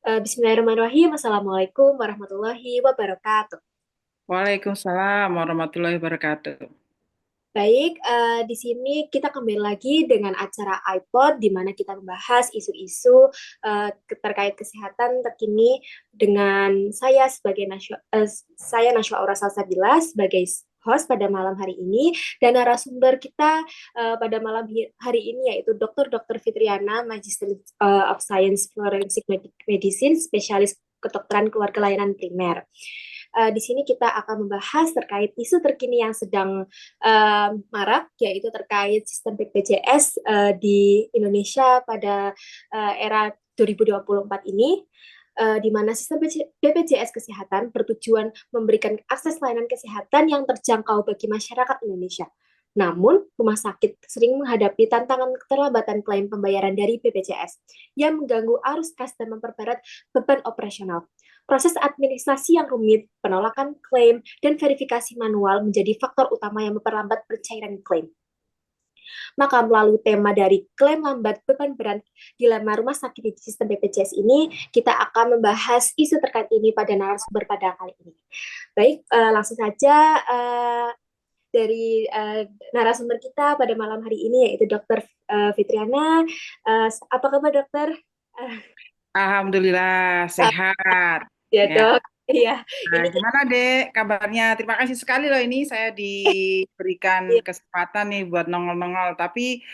Bismillahirrahmanirrahim. Assalamualaikum warahmatullahi wabarakatuh. Waalaikumsalam warahmatullahi wabarakatuh. Baik, di sini kita kembali lagi dengan acara iPod, di mana kita membahas isu-isu terkait kesehatan terkini dengan saya Nashwa Aura Salsabila sebagai host pada malam hari ini, dan narasumber kita pada malam hari ini yaitu Dr. Fitriana, Magister of Science Forensic Medicine, spesialis kedokteran keluarga layanan primer. Di sini kita akan membahas terkait isu terkini yang sedang marak, yaitu terkait sistem BPJS di Indonesia pada era 2024 ini, di mana sistem BPJS Kesehatan bertujuan memberikan akses layanan kesehatan yang terjangkau bagi masyarakat Indonesia. Namun, rumah sakit sering menghadapi tantangan keterlambatan klaim pembayaran dari BPJS yang mengganggu arus kas dan memperberat beban operasional. Proses administrasi yang rumit, penolakan klaim, dan verifikasi manual menjadi faktor utama yang memperlambat pencairan klaim. Maka melalui tema dari klaim lambat beban berat dilema rumah sakit di sistem BPJS ini, kita akan membahas isu terkait ini pada narasumber pada kali ini. Baik, langsung saja dari narasumber kita pada malam hari ini, yaitu Dr. Fitriana. Apa kabar, dokter? Alhamdulillah sehat. Ya, Ya. dok. Iya, Nah, ini gimana Dek kabarnya? Terima kasih sekali loh ini saya diberikan kita, kesempatan nih buat nongol-nongol. Tapi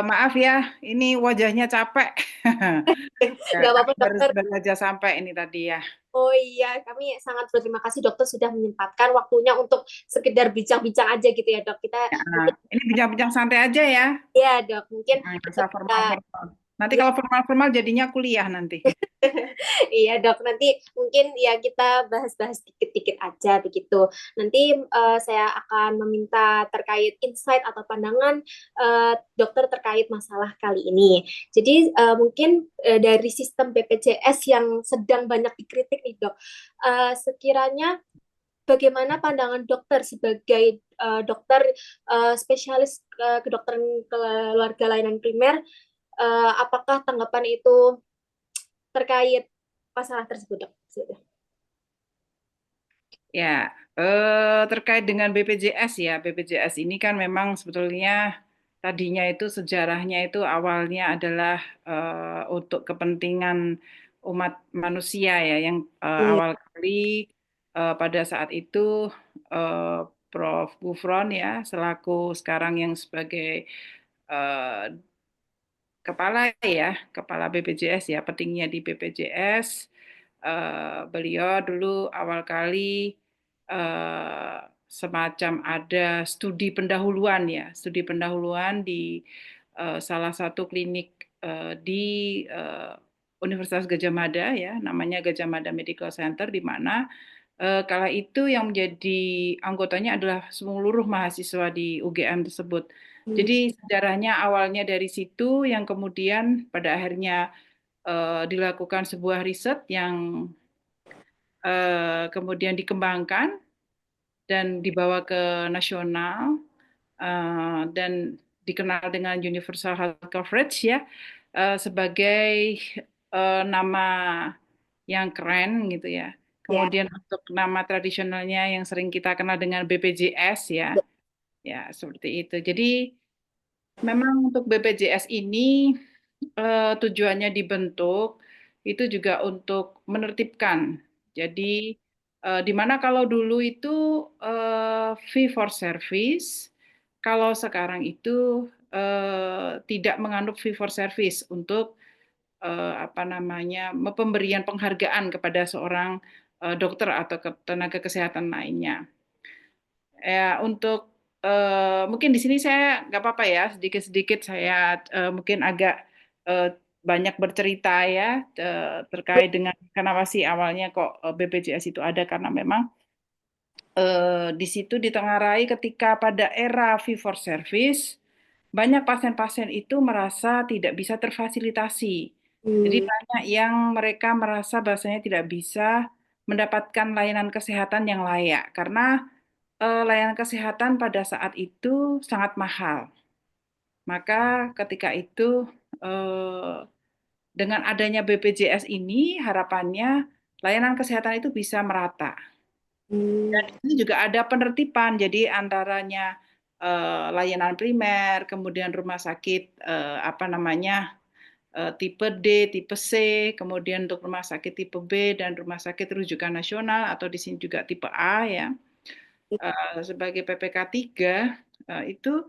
maaf ya, ini wajahnya capek. Ya, nggak kami apa-apa, baru dokter. baru aja sampai ini tadi ya. Oh iya, kami sangat berterima kasih dokter sudah menyempatkan waktunya untuk sekedar bincang-bincang aja gitu ya, dok. Kita Ya, mungkin ini bincang-bincang santai aja ya. ya, dok, mungkin Nggak kita usah bisa formal-formal. Nanti ya. kalau formal-formal jadinya kuliah nanti. Iya, dok, nanti mungkin ya kita bahas-bahas dikit-dikit aja begitu. Nanti saya akan meminta terkait insight atau pandangan dokter terkait masalah kali ini. Jadi mungkin dari sistem BPJS yang sedang banyak dikritik nih, dok. Sekiranya bagaimana pandangan dokter sebagai dokter spesialis kedokteran keluarga layanan primer, apakah tanggapan itu terkait masalah tersebut, dok? Sudah. Ya, terkait dengan BPJS ya, BPJS ini kan memang sebetulnya tadinya itu sejarahnya itu awalnya adalah untuk kepentingan umat manusia ya, yang Iya, awal kali pada saat itu eh, Prof. Gufron ya, selaku sekarang yang sebagai eh, kepala BPJS ya, pentingnya di BPJS. Beliau dulu awal kali eh, semacam ada studi pendahuluan ya, studi pendahuluan di salah satu klinik di eh, Universitas Gadjah Mada ya, namanya Gadjah Mada Medical Center, di mana kala itu yang menjadi anggotanya adalah seluruh mahasiswa di UGM tersebut. hmm, Jadi sejarahnya awalnya dari situ, yang kemudian pada akhirnya dilakukan sebuah riset yang kemudian dikembangkan dan dibawa ke nasional dan dikenal dengan Universal Health Coverage ya, sebagai nama yang keren gitu ya. ya, Kemudian untuk nama tradisionalnya yang sering kita kenal dengan BPJS ya, ya seperti itu. Jadi memang untuk BPJS ini tujuannya dibentuk itu juga untuk menertibkan. Jadi di mana kalau dulu itu fee for service, kalau sekarang itu tidak menganut fee for service untuk apa namanya pemberian penghargaan kepada seorang dokter atau tenaga kesehatan lainnya. Ya, untuk mungkin di sini saya nggak apa-apa ya, sedikit-sedikit saya mungkin agak eh, banyak bercerita ya terkait dengan kenapa sih awalnya kok BPJS itu ada, karena memang di situ ditengarai ketika pada era fee for service banyak pasien-pasien itu merasa tidak bisa terfasilitasi. Jadi hmm, banyak yang mereka merasa bahasanya tidak bisa mendapatkan layanan kesehatan yang layak karena layanan kesehatan pada saat itu sangat mahal. Maka ketika itu eh, dengan adanya BPJS ini harapannya layanan kesehatan itu bisa merata. Dan Hmm. di sini juga ada penertiban, jadi antaranya layanan primer, kemudian rumah sakit apa namanya tipe D, tipe C, kemudian untuk rumah sakit tipe B dan rumah sakit rujukan nasional atau di sini juga tipe A ya. Sebagai PPK 3 itu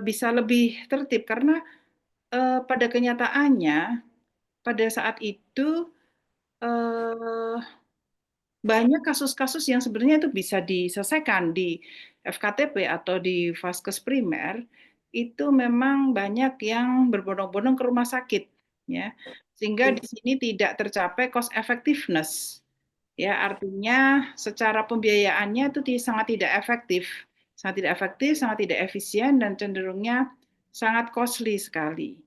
bisa lebih tertib karena pada kenyataannya pada saat itu eh, banyak kasus-kasus yang sebenarnya itu bisa diselesaikan di FKTP atau di Vaskes primer itu memang banyak yang berbondong-bondong ke rumah sakit ya sehingga di sini tidak tercapai cost effectiveness ya artinya secara pembiayaannya itu sangat tidak efektif sangat tidak efisien dan cenderungnya sangat costly sekali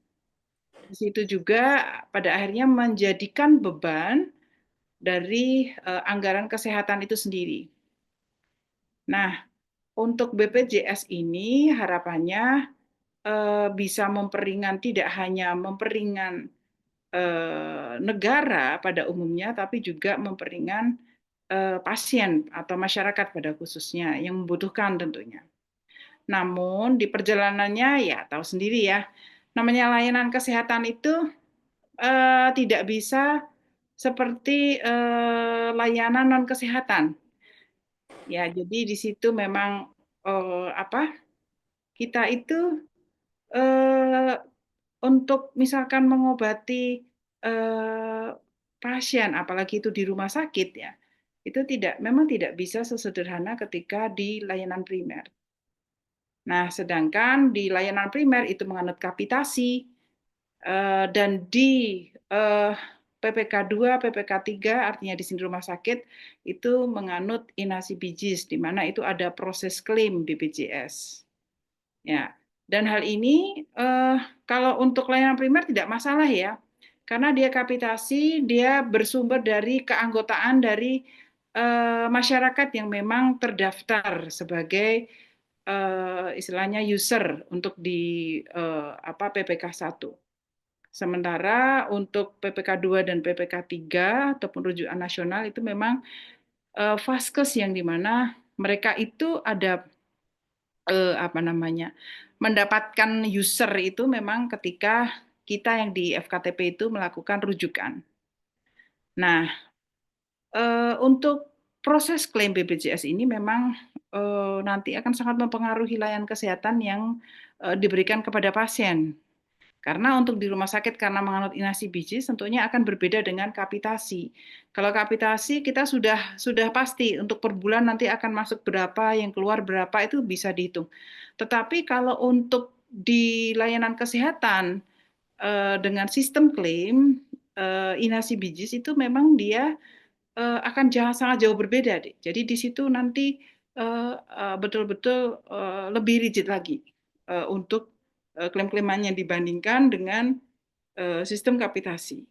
di situ juga pada akhirnya menjadikan beban dari anggaran kesehatan itu sendiri. Nah, untuk BPJS ini harapannya bisa memperingan tidak hanya memperingan negara pada umumnya, tapi juga memperingan pasien atau masyarakat pada khususnya yang membutuhkan tentunya. Namun di perjalanannya ya tahu sendiri ya, namanya layanan kesehatan itu tidak bisa seperti layanan non kesehatan. Ya, jadi di situ memang apa? Kita itu eh, untuk misalkan mengobati eh, pasien, apalagi itu di rumah sakit ya, itu memang tidak bisa sesederhana ketika di layanan primer. Nah, sedangkan di layanan primer itu menganut kapitasi dan di PPK 2, PPK 3, artinya di sini rumah sakit, itu menganut inasi bijis, di mana itu ada proses klaim BPJS. Ya, dan hal ini kalau untuk layanan primer tidak masalah ya, karena dia kapitasi, dia bersumber dari keanggotaan dari masyarakat yang memang terdaftar sebagai istilahnya user untuk di apa PPK 1. Sementara untuk PPK 2 dan PPK 3 ataupun rujukan nasional itu memang vaskes yang dimana mereka itu ada apa namanya mendapatkan user itu memang ketika kita yang di FKTP itu melakukan rujukan. Nah, untuk proses klaim BPJS ini memang nanti akan sangat mempengaruhi layanan kesehatan yang diberikan kepada pasien. Karena untuk di rumah sakit karena menganut inasi bijis tentunya akan berbeda dengan kapitasi. Kalau kapitasi kita sudah pasti untuk per bulan nanti akan masuk berapa, yang keluar berapa itu bisa dihitung. Tetapi kalau untuk di layanan kesehatan dengan sistem klaim inasi bijis itu memang dia akan sangat jauh berbeda, deh. Jadi di situ nanti betul-betul lebih rigid lagi untuk klaim-klaimannya dibandingkan dengan sistem kapitasi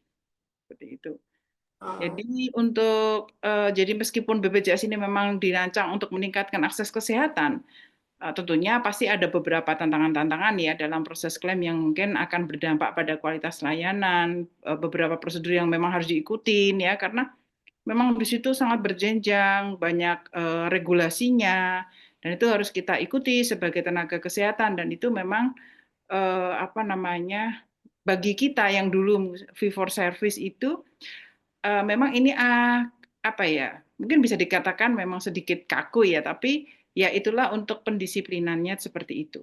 seperti itu. Oh, Jadi jadi meskipun BPJS ini memang dirancang untuk meningkatkan akses kesehatan, tentunya pasti ada beberapa tantangan-tantangan ya dalam proses klaim yang mungkin akan berdampak pada kualitas layanan, beberapa prosedur yang memang harus diikutin ya karena memang di situ sangat berjenjang, banyak regulasinya, dan itu harus kita ikuti sebagai tenaga kesehatan dan itu memang apa namanya bagi kita yang dulu fee for service itu memang ini apa ya mungkin bisa dikatakan memang sedikit kaku ya tapi ya itulah untuk pendisiplinannya seperti itu.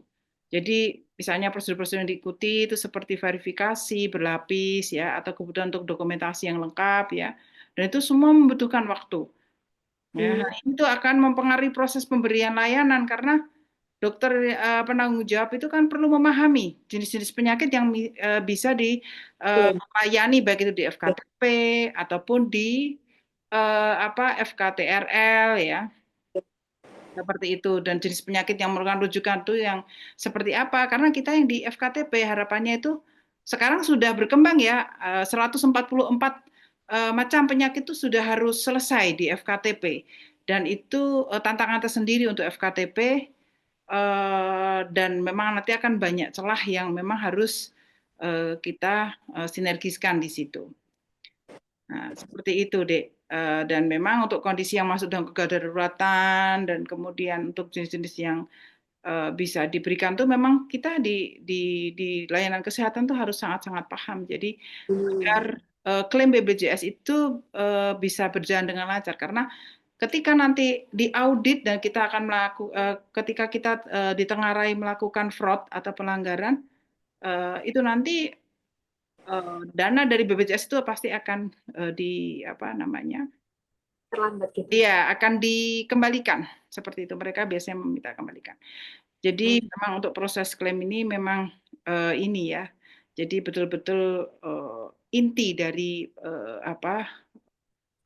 Jadi misalnya prosedur-prosedur yang diikuti itu seperti verifikasi berlapis ya atau kebutuhan untuk dokumentasi yang lengkap ya dan itu semua membutuhkan waktu. Ya, hmm, itu akan mempengaruhi proses pemberian layanan karena dokter penanggung jawab itu kan perlu memahami jenis-jenis penyakit yang bisa iya, dilayani baik itu di iya. FKTP ataupun di apa FKTRL ya seperti itu dan jenis penyakit yang memerlukan rujukan itu yang seperti apa karena kita yang di FKTP harapannya itu sekarang sudah berkembang ya 144 macam penyakit itu sudah harus selesai di FKTP dan itu tantangan tersendiri untuk FKTP dan memang nanti akan banyak celah yang memang harus kita sinergiskan di situ. Nah, seperti itu, Dek. Dan memang untuk kondisi yang masuk dalam kedaruratan dan kemudian untuk jenis-jenis yang bisa diberikan tuh memang kita di layanan kesehatan tuh harus sangat-sangat paham. Jadi agar klaim BPJS itu bisa berjalan dengan lancar karena ketika nanti diaudit dan kita akan ketika kita ditengarai melakukan fraud atau pelanggaran itu nanti dana dari BPJS itu pasti akan di apa namanya Terlambat gitu. iya akan dikembalikan seperti itu mereka biasanya meminta kembalikan. Jadi memang untuk proses klaim ini memang ini ya. Jadi betul-betul inti dari apa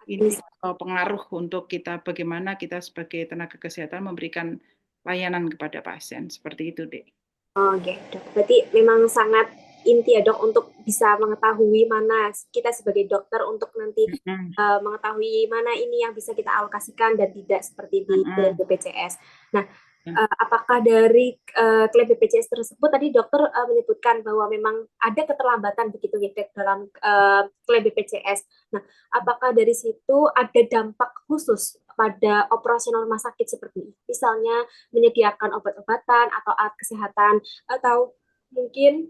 inti pengaruh untuk kita bagaimana kita sebagai tenaga kesehatan memberikan layanan kepada pasien seperti itu, Dek. Oh, oke, dok. Berarti memang sangat inti ya dok untuk bisa mengetahui mana kita sebagai dokter untuk nanti Mm-mm. mengetahui mana ini yang bisa kita alokasikan dan tidak seperti di klaim Mm-mm. BPJS. Nah, Ya. apakah dari klaim BPJS tersebut tadi dokter menyebutkan bahwa memang ada keterlambatan begitu ya Dok, dalam klaim BPJS. Nah, apakah dari situ ada dampak khusus pada operasional rumah sakit seperti ini? Misalnya menyediakan obat-obatan atau alat kesehatan atau mungkin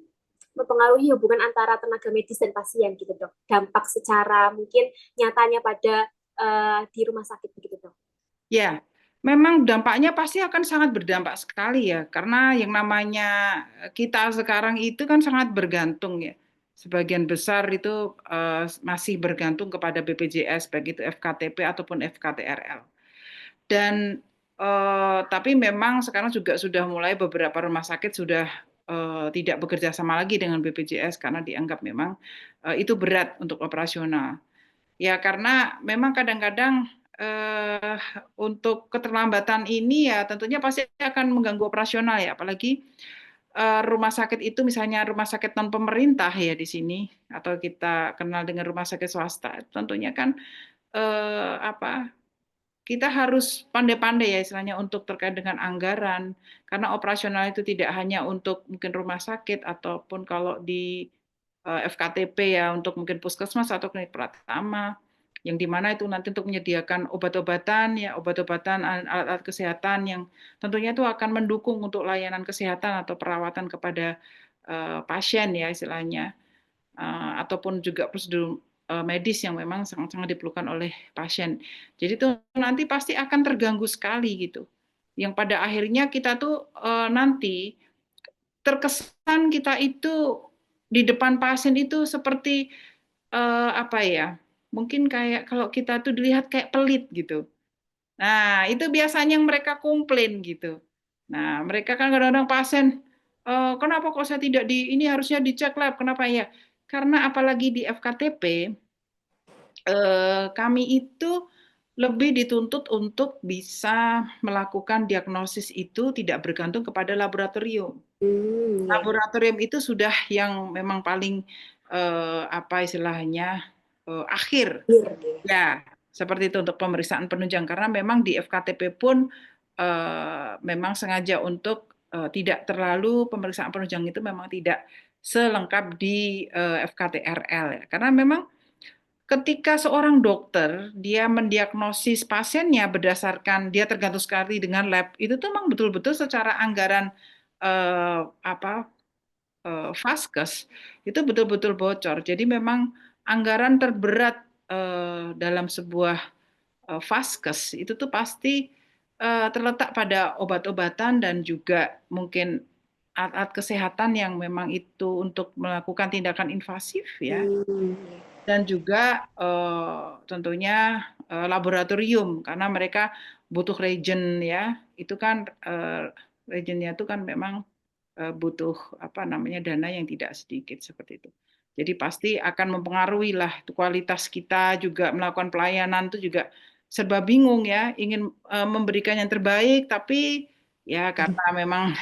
mempengaruhi hubungan antara tenaga medis dan pasien gitu dok. Dampak secara mungkin nyatanya pada di rumah sakit begitu dok. Ya, memang dampaknya pasti akan sangat berdampak sekali ya, karena yang namanya kita sekarang itu kan sangat bergantung ya. Sebagian besar itu masih bergantung kepada BPJS, baik itu FKTP ataupun FKTRL. Dan tapi memang sekarang juga sudah mulai beberapa rumah sakit sudah tidak bekerja sama lagi dengan BPJS karena dianggap memang itu berat untuk operasional. Ya, karena memang kadang-kadang eh, untuk keterlambatan ini ya tentunya pasti akan mengganggu operasional ya, apalagi rumah sakit itu misalnya rumah sakit non pemerintah ya di sini atau kita kenal dengan rumah sakit swasta, tentunya kan apa kita harus pandai-pandai ya istilahnya untuk terkait dengan anggaran karena operasional itu tidak hanya untuk mungkin rumah sakit ataupun kalau di FKTP ya untuk mungkin puskesmas atau klinik pratama yang di mana itu nanti untuk menyediakan obat-obatan ya obat-obatan alat-alat kesehatan yang tentunya itu akan mendukung untuk layanan kesehatan atau perawatan kepada pasien ya istilahnya ataupun juga prosedur medis yang memang sangat-sangat diperlukan oleh pasien. Jadi itu nanti pasti akan terganggu sekali gitu. Yang pada akhirnya kita tuh nanti terkesan kita itu di depan pasien itu seperti apa ya? Mungkin kayak kalau kita tuh dilihat kayak pelit gitu. Nah, itu biasanya yang mereka komplain gitu. Nah, mereka kan kadang-kadang pasien, kenapa kok saya tidak di, ini harusnya dicek lab, kenapa ya? Karena apalagi di FKTP, kami itu lebih dituntut untuk bisa melakukan diagnosis itu tidak bergantung kepada laboratorium. Ya. Laboratorium itu sudah yang memang paling apa istilahnya akhir. Clear, gitu. Ya, seperti itu untuk pemeriksaan penunjang karena memang di FKTP pun memang sengaja untuk tidak terlalu pemeriksaan penunjang itu memang tidak selengkap di FKTRL ya. Karena memang ketika seorang dokter dia mendiagnosis pasiennya berdasarkan dia tergantung sekali dengan lab itu tuh memang betul-betul secara anggaran apa Vaskes itu betul-betul bocor. Jadi memang anggaran terberat dalam sebuah Vaskes itu tuh pasti terletak pada obat-obatan dan juga mungkin alat-alat kesehatan yang memang itu untuk melakukan tindakan invasif ya Ya. dan juga tentunya laboratorium karena mereka butuh reagent ya itu kan reagentnya itu kan memang butuh apa namanya dana yang tidak sedikit seperti itu. Jadi pasti akan mempengaruhi lah kualitas kita juga melakukan pelayanan itu juga serba bingung ya, ingin memberikan yang terbaik tapi ya karena memang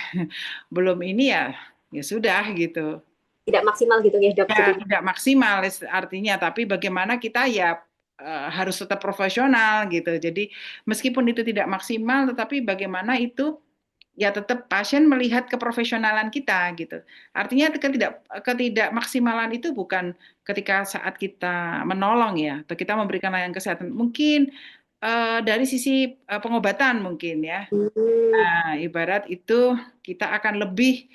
belum ini ya ya sudah gitu. Tidak maksimal gitu ya dok. Ya Jadi tidak maksimal artinya tapi bagaimana kita ya harus tetap profesional gitu. Jadi meskipun itu tidak maksimal tetapi bagaimana itu ya tetap pasien melihat keprofesionalan kita gitu. Artinya ketidakmaksimalan itu bukan ketika saat kita menolong ya, atau kita memberikan layanan kesehatan. Mungkin dari sisi pengobatan mungkin ya. Hmm, Nah, ibarat itu kita akan lebih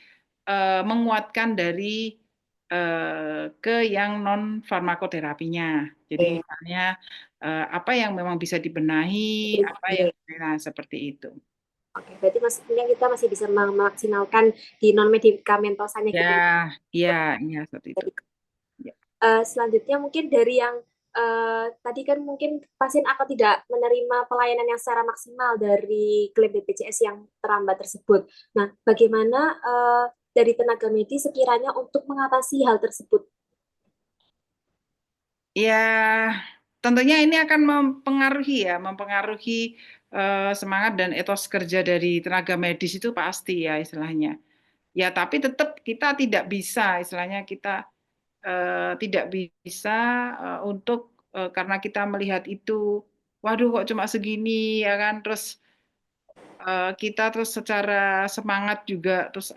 menguatkan dari ke yang non farmakoterapinya. Jadi oke, misalnya apa yang memang bisa dibenahi, apa yang nah, seperti itu. oke. Berarti maksudnya kita masih bisa memaksimalkan di non medikamentosannya Ya, gitu ya. ya, ya seperti itu. Ya. Selanjutnya mungkin dari yang tadi kan mungkin pasien akan tidak menerima pelayanan yang secara maksimal dari klaim BPJS yang terlambat tersebut. Nah, bagaimana dari tenaga medis sekiranya untuk mengatasi hal tersebut? Ya, tentunya ini akan mempengaruhi semangat dan etos kerja dari tenaga medis itu pasti ya istilahnya. Ya, tapi tetap kita tidak bisa istilahnya kita tidak bisa untuk karena kita melihat itu, waduh kok cuma segini ya kan, terus kita terus secara semangat juga terus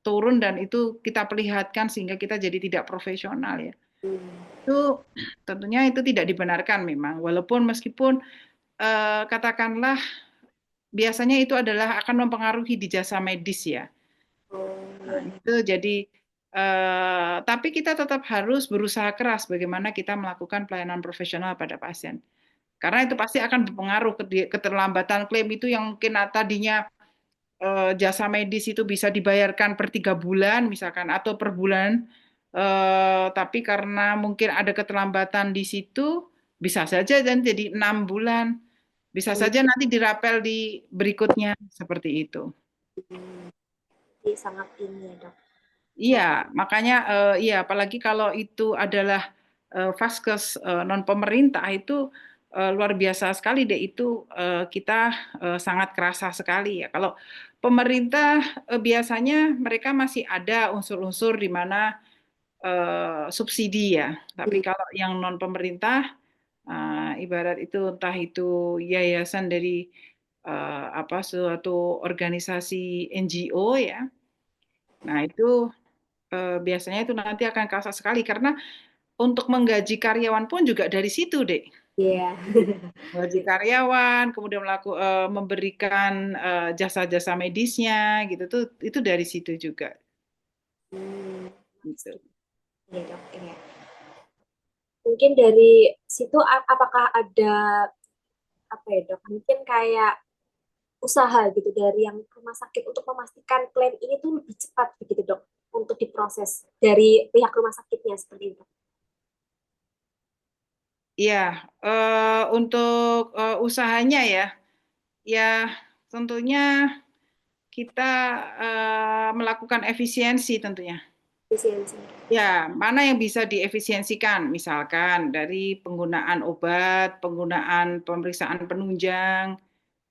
turun dan itu kita perlihatkan sehingga kita jadi tidak profesional ya. Hmm, Itu tentunya itu tidak dibenarkan memang, walaupun meskipun katakanlah biasanya itu adalah akan mempengaruhi di jasa medis ya. oh Nah, iya, itu jadi tapi kita tetap harus berusaha keras bagaimana kita melakukan pelayanan profesional pada pasien. Karena itu pasti akan berpengaruh keterlambatan klaim itu yang mungkin tadinya jasa medis itu bisa dibayarkan per 3 bulan misalkan atau per bulan, tapi karena mungkin ada keterlambatan di situ bisa saja dan jadi 6 bulan, bisa hmm, saja nanti dirapel di berikutnya seperti itu. jadi sangat ini ya dok. Iya, makanya iya apalagi kalau itu adalah vaskes non pemerintah itu luar biasa sekali deh itu kita sangat kerasa sekali ya. Kalau pemerintah biasanya mereka masih ada unsur-unsur di mana subsidi ya. Tapi Hmm, kalau yang non pemerintah ibarat itu entah itu yayasan dari apa suatu organisasi NGO ya. Nah, itu biasanya itu nanti akan kerasa sekali karena untuk menggaji karyawan pun juga dari situ, Dek. iya. Menggaji karyawan, kemudian memberikan jasa-jasa medisnya gitu tuh itu dari situ juga Hmm, gitu. iya dok, iya. Mungkin dari situ apakah ada apa ya dok? Mungkin kayak usaha gitu dari yang rumah sakit untuk memastikan klaim ini tuh lebih cepat begitu dok untuk diproses dari pihak rumah sakitnya seperti itu. Iya, untuk usahanya ya, ya tentunya kita melakukan efisiensi tentunya. Efisiensi. Ya, mana yang bisa diefisiensikan? Misalkan dari penggunaan obat, penggunaan pemeriksaan penunjang.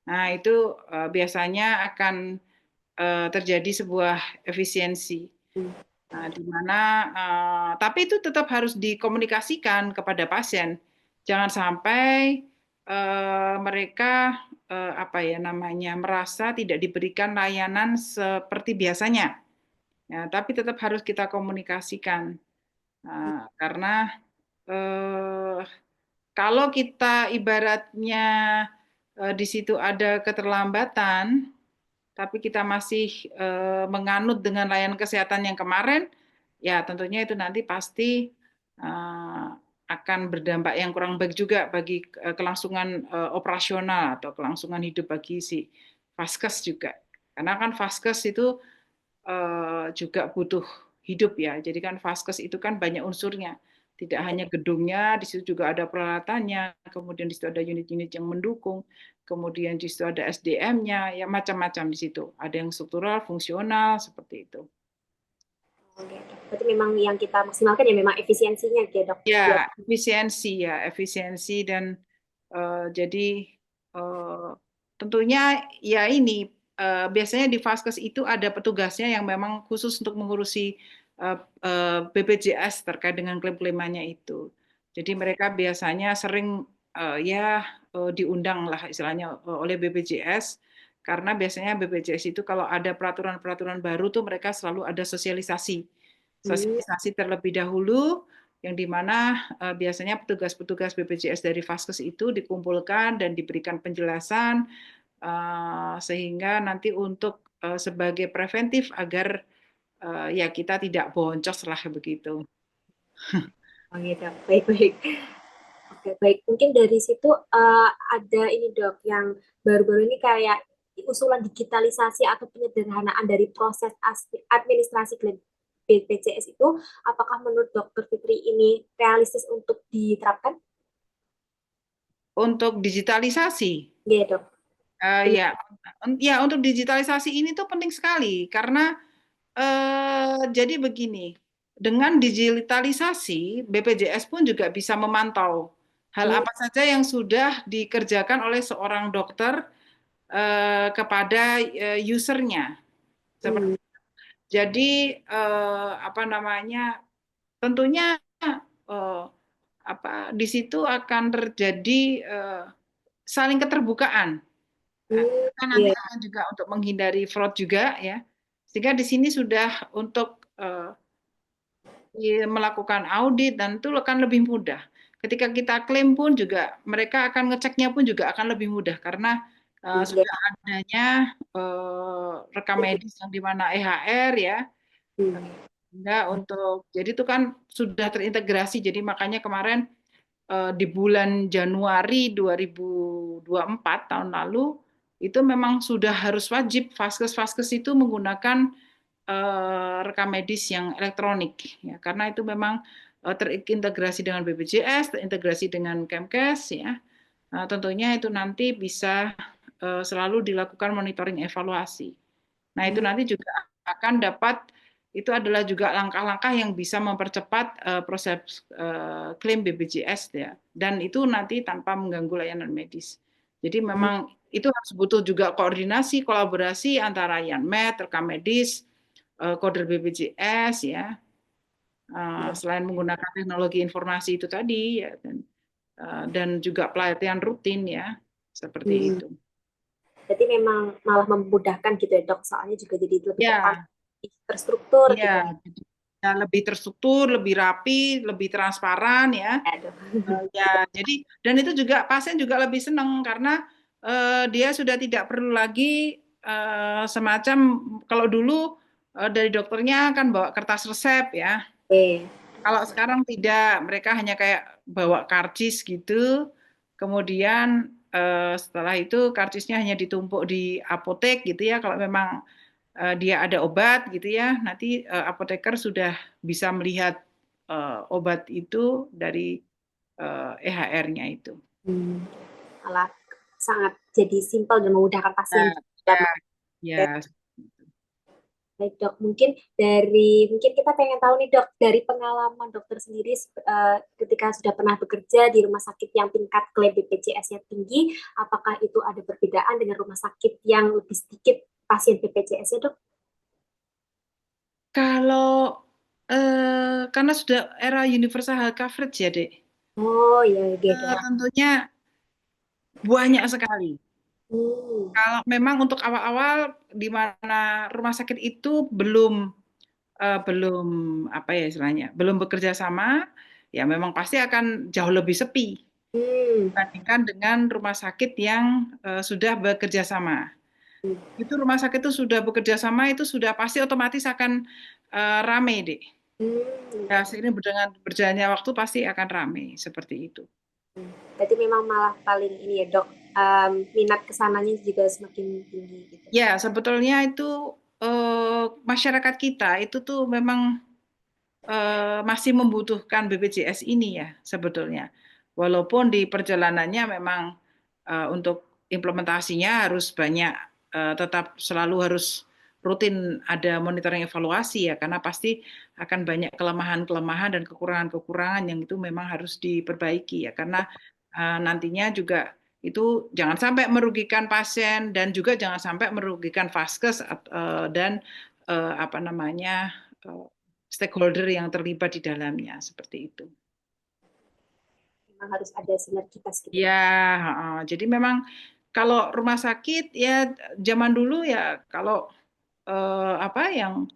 Nah, itu biasanya akan terjadi sebuah efisiensi. Hmm. Nah, di mana tapi itu tetap harus dikomunikasikan kepada pasien. Jangan sampai mereka apa ya namanya merasa tidak diberikan layanan seperti biasanya. Ya, tapi tetap harus kita komunikasikan. Karena eh, kalau kita ibaratnya di situ ada keterlambatan, tapi kita masih menganut dengan layanan kesehatan yang kemarin, ya tentunya itu nanti pasti eh, akan berdampak yang kurang baik juga bagi kelangsungan operasional atau kelangsungan hidup bagi si vaskes juga. Karena kan vaskes itu juga butuh hidup ya. Jadi kan vaskes itu kan banyak unsurnya. Tidak hanya gedungnya, di situ juga ada peralatannya, kemudian di situ ada unit-unit yang mendukung, kemudian di situ ada SDM-nya, ya macam-macam di situ. Ada yang struktural, fungsional, seperti itu. Oke, dok. Berarti memang yang kita maksimalkan ya memang efisiensinya ya dok. Biar Efisiensi dan jadi eh, tentunya ya ini biasanya di Vaskes itu ada petugasnya yang memang khusus untuk mengurusi BPJS terkait dengan klaim-klaimannya itu. Jadi mereka biasanya sering ya diundang lah istilahnya oleh BPJS karena biasanya BPJS itu kalau ada peraturan-peraturan baru tuh mereka selalu ada sosialisasi. Hmm. Sosialisasi terlebih dahulu yang dimana biasanya petugas-petugas BPJS dari Vaskes itu dikumpulkan dan diberikan penjelasan sehingga nanti untuk sebagai preventif agar ya kita tidak boncos lah begitu. Oh gitu, baik-baik. Oke, baik. Mungkin dari situ ada ini dok, yang baru-baru ini kayak usulan digitalisasi atau penyederhanaan dari proses administrasi klaim BPJS itu, apakah menurut Dokter Fitri ini realistis untuk diterapkan? Untuk digitalisasi, Iya dok. Ini, ya, ya untuk digitalisasi ini tuh penting sekali karena jadi begini, dengan digitalisasi BPJS pun juga bisa memantau hal hmm, apa saja yang sudah dikerjakan oleh seorang dokter kepada usernya. hmm, Jadi apa namanya? Tentunya eh, apa di situ akan terjadi saling keterbukaan. Kan nanti iya, akan juga untuk menghindari fraud juga ya. Sehingga di sini sudah untuk melakukan audit dan itu akan lebih mudah. Ketika kita klaim pun juga mereka akan ngeceknya pun juga akan lebih mudah karena iya, sudah adanya rekam medis yang di mana EHR ya. hmm, Enggak untuk jadi itu kan sudah terintegrasi. Jadi makanya kemarin di bulan Januari 2024 tahun lalu itu memang sudah harus wajib vaskes-vaskes itu menggunakan rekam medis yang elektronik ya karena itu memang terintegrasi dengan BPJS, terintegrasi dengan Kemkes ya. Nah, tentunya itu nanti bisa selalu dilakukan monitoring evaluasi. Nah, itu hmm, nanti juga akan dapat itu adalah juga langkah-langkah yang bisa mempercepat proses klaim BPJS ya. Dan itu nanti tanpa mengganggu layanan medis. Jadi memang itu harus butuh juga koordinasi, kolaborasi antara Yanmed, rekam medis, koder BPJS ya. iya. Selain menggunakan teknologi informasi itu tadi ya dan juga pelatihan rutin ya seperti Hmm. itu. Berarti memang malah memudahkan gitu ya dok, soalnya juga jadi lebih Ya, terstruktur iya, gitu. jadi ya lebih terstruktur, lebih rapi, lebih transparan ya. Ya dok. Ya, jadi dan itu juga pasien juga lebih senang karena dia sudah tidak perlu lagi semacam kalau dulu dari dokternya kan bawa kertas resep ya. Oke. Kalau sekarang tidak, mereka hanya kayak bawa karcis gitu. Kemudian setelah itu karcisnya hanya ditumpuk di apotek gitu ya. Kalau memang dia ada obat gitu ya, nanti apoteker sudah bisa melihat obat itu dari EHR-nya itu. Hmm. Malah sangat jadi simpel dan memudahkan pasien Ya, ya, dalam. ya. Baik dok, mungkin kita pengen tahu nih dok, dari pengalaman dokter sendiri ketika sudah pernah bekerja di rumah sakit yang tingkat klaim BPJS-nya tinggi, apakah itu ada perbedaan dengan rumah sakit yang lebih sedikit pasien BPJS-nya dok? Kalau karena sudah era universal health coverage ya, Dek, Oh iya, iya dok. tentunya banyak sekali. Hmm. Kalau memang untuk awal-awal di mana rumah sakit itu belum apa ya istilahnya, belum bekerja sama, ya memang pasti akan jauh lebih sepi Hmm. dibandingkan dengan rumah sakit yang sudah bekerja sama. Itu rumah sakit itu sudah bekerja sama itu sudah pasti otomatis akan rame, Dek. Hmm. Ya, seiring dengan berjalannya waktu pasti akan rame seperti itu. Berarti memang malah paling ini ya dok, minat kesananya juga semakin tinggi gitu. Ya, sebetulnya itu masyarakat kita itu tuh memang masih membutuhkan BPJS ini ya sebetulnya. Walaupun di perjalanannya memang untuk implementasinya harus banyak, tetap selalu harus rutin ada monitoring evaluasi ya, karena pasti akan banyak kelemahan-kelemahan dan kekurangan-kekurangan yang itu memang harus diperbaiki ya, karena nantinya juga itu jangan sampai merugikan pasien dan juga jangan sampai merugikan vaskes dan apa namanya eh, stakeholder yang terlibat di dalamnya seperti itu. Memang harus ada sinergitas gitu. Ya, jadi memang kalau rumah sakit ya zaman dulu ya kalau apa yang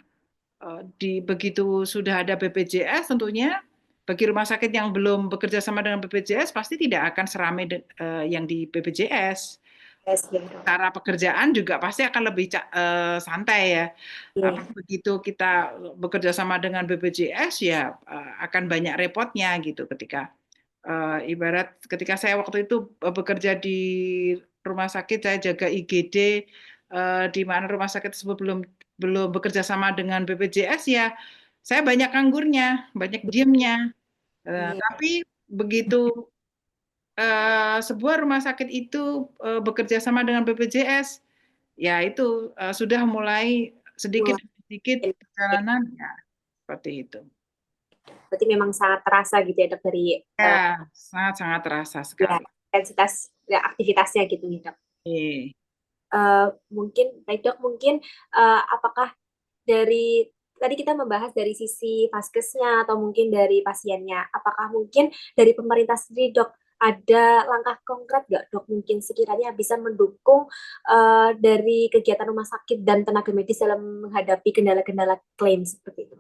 begitu sudah ada BPJS tentunya bagi rumah sakit yang belum bekerja sama dengan BPJS pasti tidak akan seramai yang di BPJS. Yes, ya dok. Cara pekerjaan juga pasti akan lebih santai ya. Iya, Apa begitu kita bekerja sama dengan BPJS ya akan banyak repotnya gitu ketika ibarat ketika saya waktu itu bekerja di rumah sakit saya jaga IGD di mana rumah sakit tersebut belum belum bekerja sama dengan BPJS ya saya banyak anggurnya, banyak diemnya. iya. Tapi begitu sebuah rumah sakit itu bekerja sama dengan BPJS, ya itu sudah mulai sedikit Mulai. sedikit perjalanan ya seperti itu. Berarti memang sangat terasa gitu ya dok dari Ya, sangat-sangat terasa ya sekali. intensitas ya, aktivitasnya gitu nih dok. Oke. Mungkin baik dok, mungkin apakah dari tadi kita membahas dari sisi vaskesnya atau mungkin dari pasiennya, apakah mungkin dari pemerintah sendiri dok ada langkah konkret nggak dok mungkin sekiranya bisa mendukung dari kegiatan rumah sakit dan tenaga medis dalam menghadapi kendala-kendala klaim seperti itu?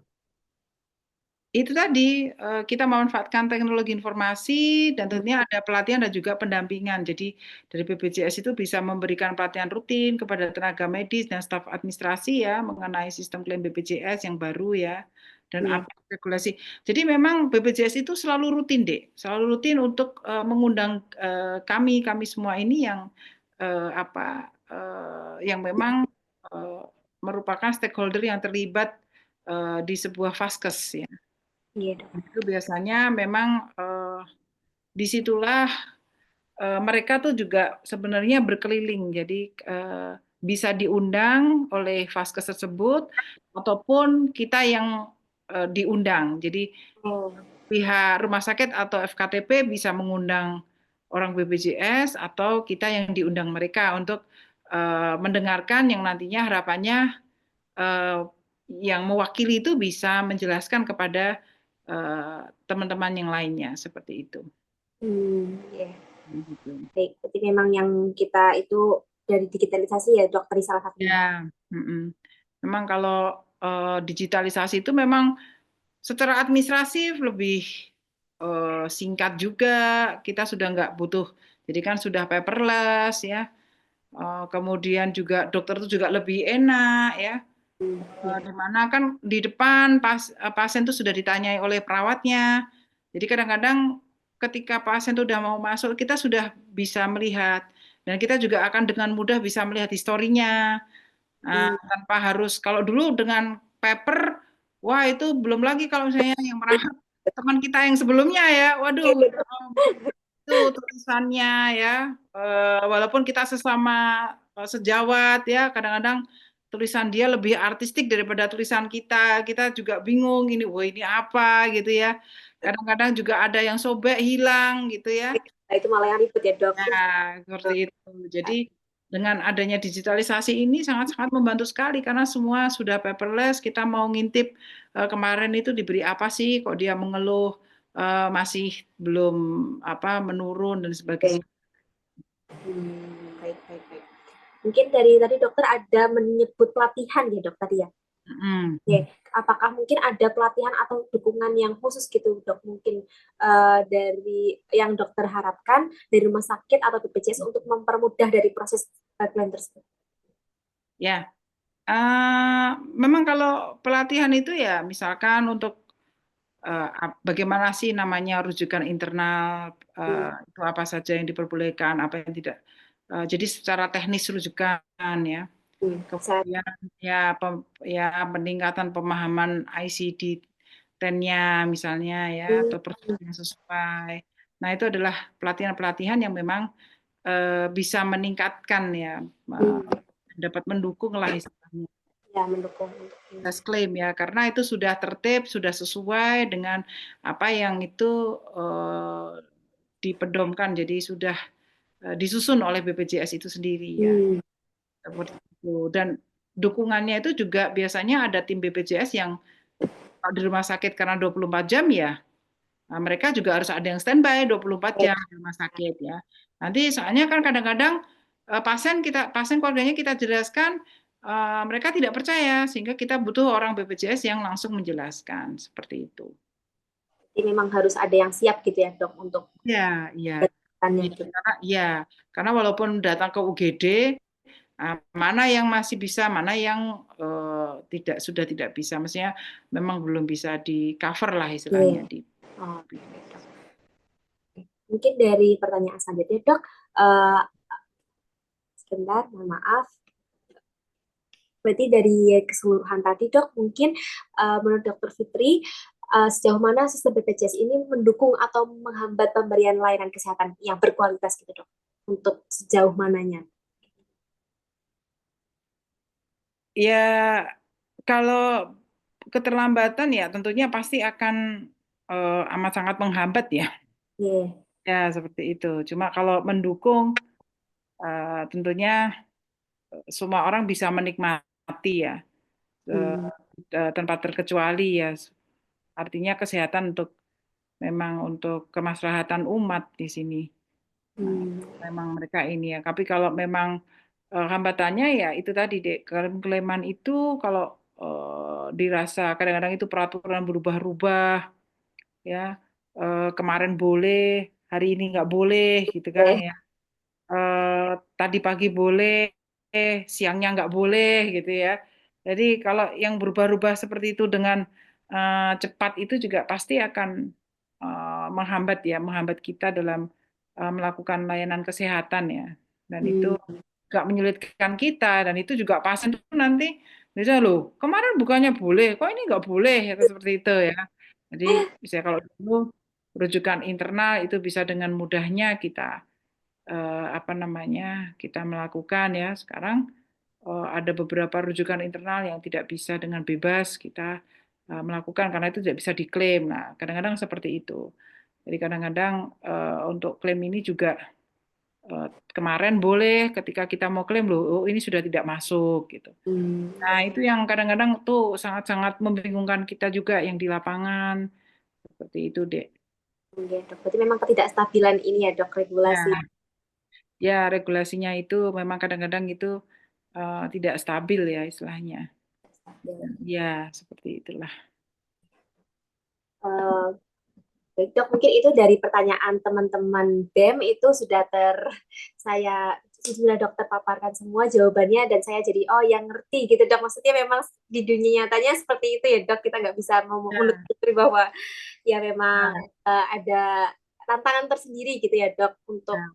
Itu tadi kita memanfaatkan teknologi informasi dan tentunya ada pelatihan dan juga pendampingan. Jadi dari BPJS itu bisa memberikan pelatihan rutin kepada tenaga medis dan staf administrasi ya mengenai sistem klaim BPJS yang baru ya dan Iya. apa regulasi. Jadi memang BPJS itu selalu rutin deh, selalu rutin untuk mengundang kami semua ini yang yang memang eh, merupakan stakeholder yang terlibat di sebuah vaskes ya. Iya dok. Itu biasanya memang disitulah mereka tuh juga sebenarnya berkeliling. Jadi bisa diundang oleh vaskes tersebut ataupun kita yang diundang. Jadi Oh, pihak rumah sakit atau FKTP bisa mengundang orang BPJS atau kita yang diundang mereka untuk mendengarkan yang nantinya harapannya eh, yang mewakili itu bisa menjelaskan kepada teman-teman yang lainnya seperti itu. ya. Gitu. Baik, berarti memang yang kita itu dari digitalisasi ya dok, tadi salah satunya. Ya, mm-mm. Memang kalau digitalisasi itu memang secara administratif lebih singkat juga. Kita sudah nggak butuh, jadi kan sudah paperless ya. Kemudian juga dokter itu juga lebih enak ya. Ya. Di mana kan di depan pasien itu sudah ditanyai oleh perawatnya. Jadi kadang-kadang ketika pasien itu sudah mau masuk, kita sudah bisa melihat dan kita juga akan dengan mudah bisa melihat historinya. Tanpa harus kalau dulu dengan paper, wah itu belum lagi kalau misalnya yang merawat teman kita yang sebelumnya ya, waduh itu tulisannya ya, walaupun kita sesama sejawat ya, kadang-kadang tulisan dia lebih artistik daripada tulisan kita, kita juga bingung ini, wah ini apa gitu ya. Kadang-kadang juga ada yang sobek hilang gitu ya. Nah, itu malah yang ribet ya dok. Ya, seperti itu. Jadi dengan adanya digitalisasi ini sangat-sangat membantu sekali karena semua sudah paperless. Kita mau ngintip kemarin itu diberi apa sih, kok dia mengeluh masih belum apa menurun dan Oke. sebagainya. Baik, baik, baik. Mungkin dari tadi dokter ada menyebut pelatihan ya dok tadi ya. Mm. Oke, apakah mungkin ada pelatihan atau dukungan yang khusus gitu dok? Mungkin dari yang dokter harapkan dari rumah sakit atau BPJS untuk mempermudah dari proses klaim tersebut. Ya, memang kalau pelatihan itu ya misalkan untuk bagaimana sih namanya rujukan internal, Hmm, itu apa saja yang diperbolehkan, apa yang tidak. Jadi secara teknis rujukan ya. Saya, Kemudian ya ya peningkatan pemahaman ICD 10-nya misalnya ya atau prosedur yang sesuai. Nah, itu adalah pelatihan-pelatihan yang memang bisa meningkatkan ya eh, hmm, dapat mendukung lah istilahnya ya mendukung. tes klaim ya karena itu sudah tertib, sudah sesuai dengan apa yang itu dipedomkan jadi sudah disusun oleh BPJS itu sendiri ya. Hmm, Seperti itu. Dan dukungannya itu juga biasanya ada tim BPJS yang kalau di rumah sakit karena 24 jam ya, nah, mereka juga harus ada yang standby 24 baik. jam di rumah sakit ya. Nanti soalnya kan kadang-kadang pasien keluarganya kita jelaskan, mereka tidak percaya sehingga kita butuh orang BPJS yang langsung menjelaskan seperti itu. Jadi memang harus ada yang siap gitu ya dok untuk Ya, ya, datanya ya, gitu. karena walaupun datang ke UGD, mana yang masih bisa, mana yang tidak sudah tidak bisa, maksudnya memang belum bisa di cover lah istilahnya Oke. di. Oh, mungkin dari pertanyaan selanjutnya dok, eh, sebentar, mohon maaf. Berarti dari keseluruhan tadi dok, mungkin menurut Dokter Fitri, sejauh mana sistem BPJS ini mendukung atau menghambat pemberian layanan kesehatan yang berkualitas gitu dok? Untuk sejauh mananya? Ya, kalau keterlambatan ya tentunya pasti akan amat sangat menghambat ya. Iya. Ya, seperti itu. Cuma kalau mendukung, tentunya semua orang bisa menikmati ya, eh, Hmm. tanpa terkecuali ya. Artinya kesehatan memang untuk kemaslahatan umat di sini. Nah, Hmm. memang mereka ini ya. Tapi kalau memang hambatannya ya itu tadi dek, klaim-klaiman itu kalau dirasa kadang-kadang itu peraturan berubah-ubah ya. Kemarin boleh, hari ini nggak boleh gitu kan Oke. ya. eh, Tadi pagi boleh, siangnya nggak boleh gitu ya. Jadi kalau yang berubah-ubah seperti itu dengan cepat itu juga pasti akan menghambat ya, menghambat kita dalam melakukan layanan kesehatan ya. Dan itu Hmm. nggak menyulitkan kita dan itu juga pasien itu nanti bisa loh kemarin bukannya boleh, kok ini nggak boleh ya seperti itu ya. Jadi bisa kalau dulu rujukan internal itu bisa dengan mudahnya kita apa namanya kita melakukan ya sekarang ada beberapa rujukan internal yang tidak bisa dengan bebas kita melakukan karena itu tidak bisa diklaim. Nah, kadang-kadang seperti itu. Jadi kadang-kadang untuk klaim ini juga eh, kemarin boleh ketika kita mau klaim loh oh, ini sudah tidak masuk gitu. Hmm. Nah, itu yang kadang-kadang tuh sangat-sangat membingungkan kita juga yang di lapangan seperti itu, Dek. Oke, dok. Berarti memang ketidakstabilan ini ya dok, regulasi. Ya, ya regulasinya itu memang kadang-kadang itu tidak stabil ya istilahnya. Ya, seperti itulah. Eh, Baik, dok, mungkin itu dari pertanyaan teman-teman BEM itu sudah saya sudah dokter paparkan semua jawabannya dan saya jadi oh yang ngerti gitu dok. Maksudnya memang di dunia nyatanya seperti itu ya dok. Kita nggak bisa Ya, menutupi bahwa ya memang ya, ada tantangan tersendiri gitu ya dok untuk ya.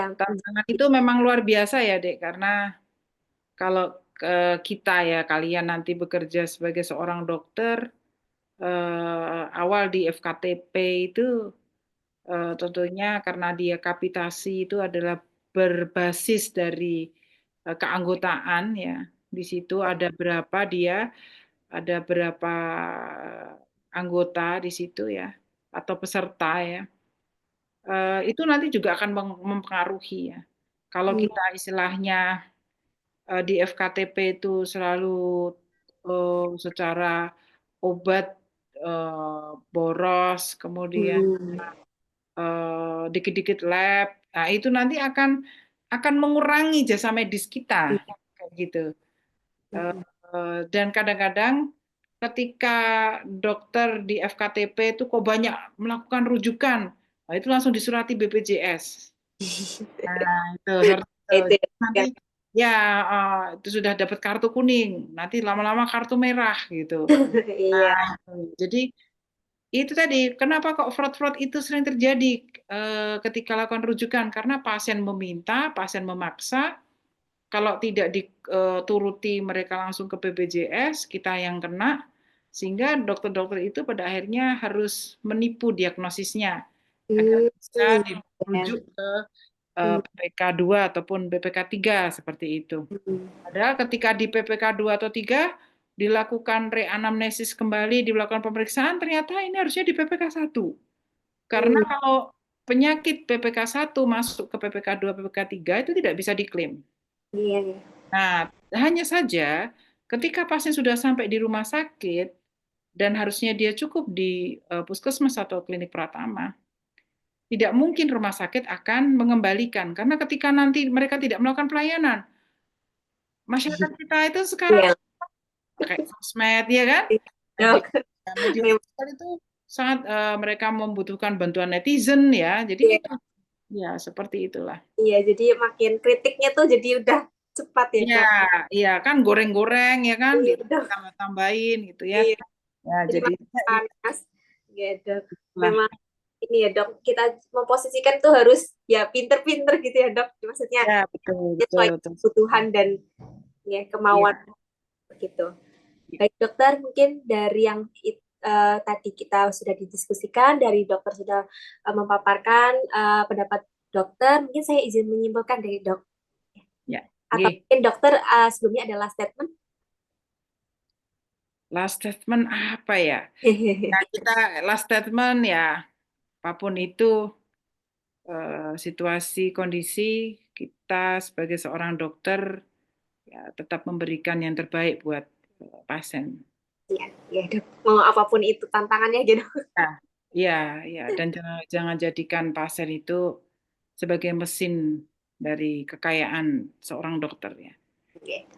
yang Tantangan itu memang luar biasa ya, Dek, karena kalau kita ya, kalian nanti bekerja sebagai seorang dokter, awal di FKTP itu tentunya karena dia kapitasi itu adalah berbasis dari keanggotaan ya. Di situ ada berapa anggota di situ ya, atau peserta ya. Itu nanti juga akan mempengaruhi ya. Kalau kita istilahnya di FKTP itu selalu secara obat boros, kemudian dikit-dikit lab, nah itu nanti akan mengurangi jasa medis kita, kayak gitu. Eh, dan kadang-kadang ketika dokter di FKTP itu kok banyak melakukan rujukan, nah itu langsung disurati BPJS. Nah, itu seperti itu. itu Jadi nanti ya. ya itu sudah dapat kartu kuning, nanti lama-lama kartu merah gitu. Iya. Nah, itu. Jadi itu tadi kenapa kok fraud-fraud itu sering terjadi ketika lakukan rujukan karena pasien meminta, pasien memaksa, kalau tidak dituruti mereka langsung ke BPJS, kita yang kena, sehingga dokter-dokter itu pada akhirnya harus menipu diagnosisnya agar Hmm, bisa ya. dirujuk ke Hmm. PPK 2 ataupun BPK 3 seperti itu. Hmm. Padahal ketika di PPK 2 atau 3 dilakukan reanamnesis kembali, dilakukan pemeriksaan, ternyata ini harusnya di PPK 1. Karena Hmm. kalau penyakit PPK 1 masuk ke PPK 2, PPK 3 itu tidak bisa diklaim. Iya, iya. Nah, hanya saja ketika pasien sudah sampai di rumah sakit dan harusnya dia cukup di puskesmas atau klinik Pratama, tidak mungkin rumah sakit akan mengembalikan karena ketika nanti mereka tidak melakukan pelayanan, masyarakat kita itu sekarang Iya, pakai sosmed ya kan? Jadi dok. media Memang, sosial itu sangat mereka membutuhkan bantuan netizen ya. Jadi iya, ya seperti itulah. iya, jadi makin kritiknya tuh jadi udah cepat ya, Iya, dok. iya kan goreng-goreng ya kan, Iya, dok. ditambah-tambahin gitu ya. Iya, Ya jadi jadi makin ya, panas. Iya, dok. itulah. Memang ini ya, dok, kita memposisikan tuh harus ya pinter-pinter gitu ya, dok. Maksudnya Ya betul betul sesuai betul. kebutuhan dan ya kemauan Iya. begitu. Baik dokter, mungkin dari yang tadi kita sudah didiskusikan, dari dokter sudah memaparkan pendapat dokter, mungkin saya izin menyimpulkan dari dok. Ya, Atau nggih. mungkin dokter sebelumnya adalah statement. Last statement apa ya? Nah, kita last statement ya, apapun itu situasi kondisi kita sebagai seorang dokter ya tetap memberikan yang terbaik buat pasien. Ya, ya dok. Mau apapun itu tantangannya gitu. Nah, ya, ya, dan jangan jadikan pasien itu sebagai mesin dari kekayaan seorang dokter ya. Oke.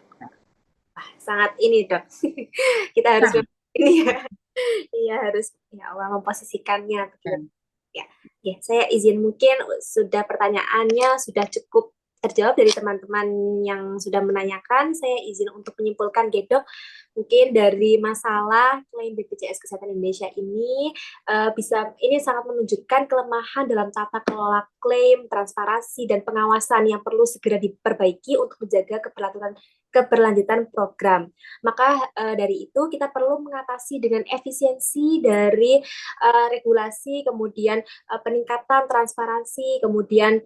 Sangat ini dok. Kita harus Nah, ini ya. Iya harus ya Allah memposisikannya begitu. dan Ya, ya, saya izin mungkin sudah pertanyaannya sudah cukup terjawab dari teman-teman yang sudah menanyakan. Saya izin untuk menyimpulkan, Gedok, mungkin dari masalah klaim BPJS Kesehatan Indonesia ini bisa ini sangat menunjukkan kelemahan dalam tata kelola klaim, transparansi dan pengawasan yang perlu segera diperbaiki untuk menjaga keberlanjutan program. Maka dari itu kita perlu mengatasi dengan efisiensi dari regulasi, kemudian peningkatan transparansi, kemudian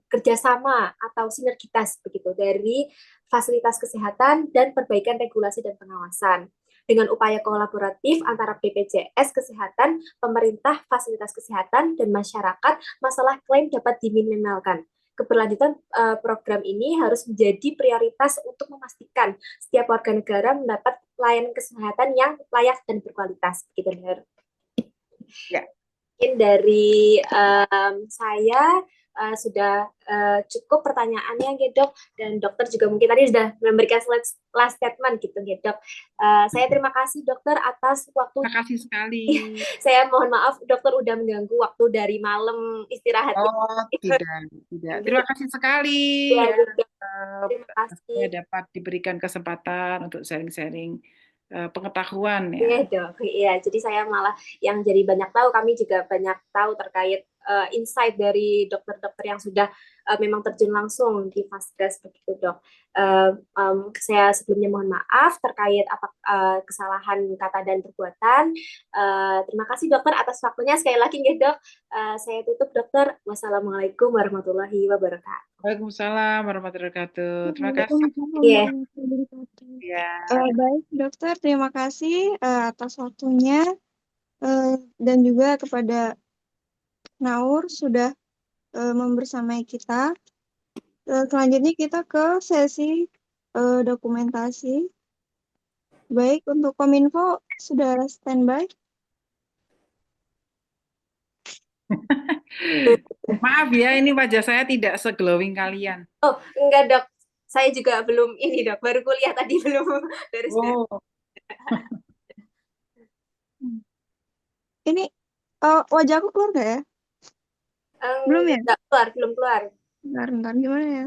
kerjasama atau sinergitas begitu dari fasilitas kesehatan dan perbaikan regulasi dan pengawasan. Dengan upaya kolaboratif antara BPJS Kesehatan, pemerintah, fasilitas kesehatan, dan masyarakat, masalah klaim dapat diminimalkan. Keberlanjutan program ini harus menjadi prioritas untuk memastikan setiap warga negara mendapat pelayanan kesehatan yang layak dan berkualitas. Begitu, ya, mungkin dari saya sudah cukup pertanyaannya gitu dok, dan dokter juga mungkin tadi sudah memberikan last statement gitu gitu dok. Saya terima kasih dokter atas waktu. terima kasih sekali. Saya mohon maaf dokter udah mengganggu waktu dari malam istirahat Oh, kita. tidak, tidak. Terima kasih sekali Ya, ya. gitu. Eh, Terima kasih. saya dapat diberikan kesempatan untuk sharing-sharing pengetahuan ya. Iya dok, iya. Jadi saya malah yang jadi banyak tahu, kami juga banyak tahu terkait insight dari dokter-dokter yang sudah memang terjun langsung di Vaskes begitu dok. Saya sebelumnya mohon maaf terkait apa kesalahan kata dan perbuatan. Terima kasih dokter atas waktunya sekali lagi ya dok. Saya tutup dokter. Wassalamualaikum warahmatullahi wabarakatuh. Waalaikumsalam warahmatullahi wabarakatuh. Terima kasih. Waalaikumsalam Iya. warahmatullahi wabarakatuh. Ya. Baik, dokter, terima kasih atas waktunya dan juga kepada Naur sudah membersamai kita. Selanjutnya kita ke sesi dokumentasi. Baik, untuk Kominfo sudah standby. Maaf ya, ini wajah saya tidak seglowing kalian. Oh, enggak dok. Saya juga belum ini dok, baru kuliah tadi belum beres-beres. Oh, Ini wajahku keluar nggak ya? Belum ya? Enggak keluar, belum keluar. Bentar, gimana ya?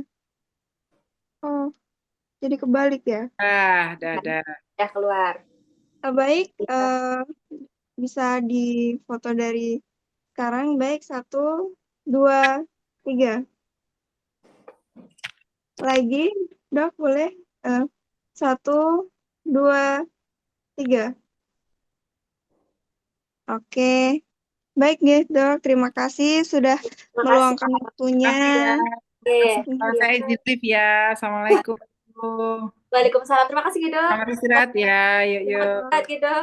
Oh, jadi kebalik ya. dadah. Udah keluar. Baik, bisa difoto dari sekarang. Baik, 1, 2, 3. Lagi, dok, boleh? 1, 2, 3. Oke. Baik, guys, dok. Terima kasih sudah Terima kasih. meluangkan waktunya. Makasih ya. Oke. Saya izin live ya. Assalamualaikum. Waalaikumsalam. Terima kasih, Dok. Selamat istirahat ya. Yuk, yuk. Selamat istirahat, Dok.